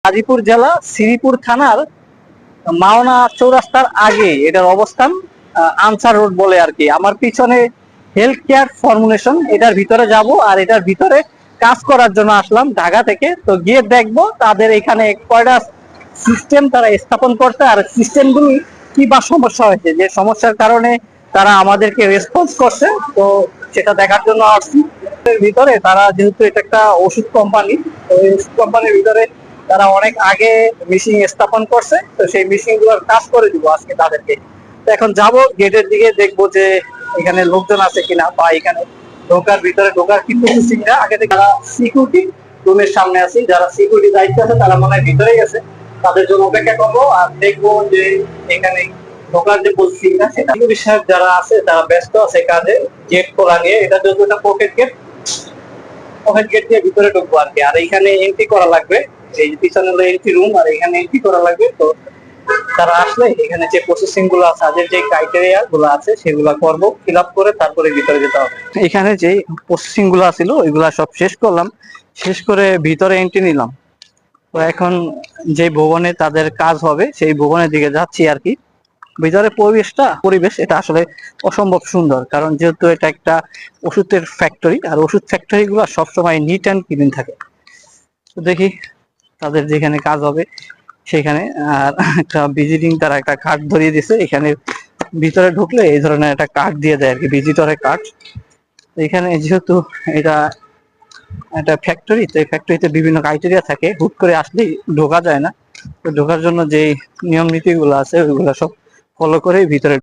গাজীপুর জেলা শ্রীপুর থানার মাওনা চৌরাস্তার আগে এটার অবস্থান। আনসার রোড বলে আর কি। আমার পিছনে হেলথ কেয়ার ফর্মুলেশন, এটার ভিতরে যাব আর এটার ভিতরে কাজ করার জন্য আসলাম ঢাকা থেকে। তো গিয়ে দেখবো তাদের এখানে কয়টা সিস্টেম তারা স্থাপন করছে আর সিস্টেমগুলি কি বা সমস্যা হয়েছে, যে সমস্যার কারণে তারা আমাদেরকে রেসপন্স করছে। তো সেটা দেখার জন্য আসছি। এর ভিতরে তারা যেহেতু এটা একটা ওষুধ কোম্পানি, তো এই ওষুধ কোম্পানির ভিতরে তারা অনেক আগে মেশিন স্থাপন করছে। তো সেই মেশিন গুলোর কাজ করে দিব আজকে তাদেরকে। তো এখন যাব গেটের দিকে, দেখবো যে এখানে লোকজন আছে কিনা, বা এখানে ভিতরে ঢোকার কিন্তু সিস্টেমটা আগে থেকে। যারা সিকিউরিটি রুমের সামনে আছে, যারা সিকিউরিটি দায়িত্ব আছে তারা মনে হয় ভিতরে গেছে, তাদের জন্য অপেক্ষা করবো আর দেখবো যে এখানে ঢোকার যে পজিশনটা সেটা। পুলিশ সাহেব যারা আছে তারা ব্যস্ত আছে কাজে। গেট খোলা নিয়ে, এটা যেহেতু একটা পকেট গেট, পকেট গেট দিয়ে ভিতরে ঢুকবো আর কি। আর এখানে এন্ট্রি করা লাগবে, এই পিছনে হলো এন্ট্রি রুম আর এখানে এন্ট্রি করা লাগবে। তো তারা আসলে এখানে যে প্রসেসিং গুলো আছে, তাদের যে ক্রাইটেরিয়া গুলো আছে সেগুলো করবো, ফিল আপ করে তারপরে ভিতরে যেতে হবে। এখানে যে প্রসেসিং গুলো ছিল ওইগুলা সব শেষ করলাম, শেষ করে ভিতরে এন্ট্রি নিলাম। তো এখন যে ভবনে তাদের কাজ হবে সেই ভবনের দিকে যাচ্ছি আর কি। ভিতরে পরিবেশ এটা আসলে অসম্ভব সুন্দর, কারণ যেহেতু এটা একটা ওষুধের ফ্যাক্টরি আর ওষুধ ফ্যাক্টরি গুলো সবসময় নিট অ্যান্ড ক্লিন থাকে। তো দেখি তাদের যেখানে কাজ হবে সেখানে। আর একটা ভিজিটিং তারা একটা কার্ড ধরিয়ে দিছে, এখানে ভিতরে ঢুকলে এই ধরনের একটা কার্ড দিয়ে দেয় আর কি, ভিজিটরের কার্ড। এখানে যেহেতু এটা একটা ফ্যাক্টরি, তো এই ফ্যাক্টরিতে বিভিন্ন ক্রাইটেরিয়া থাকে, হুট করে আসলেই ঢোকা যায় না। তো ঢোকার জন্য যে নিয়ম নীতি গুলো আছে ওইগুলো সব ফলো করে ভিতরে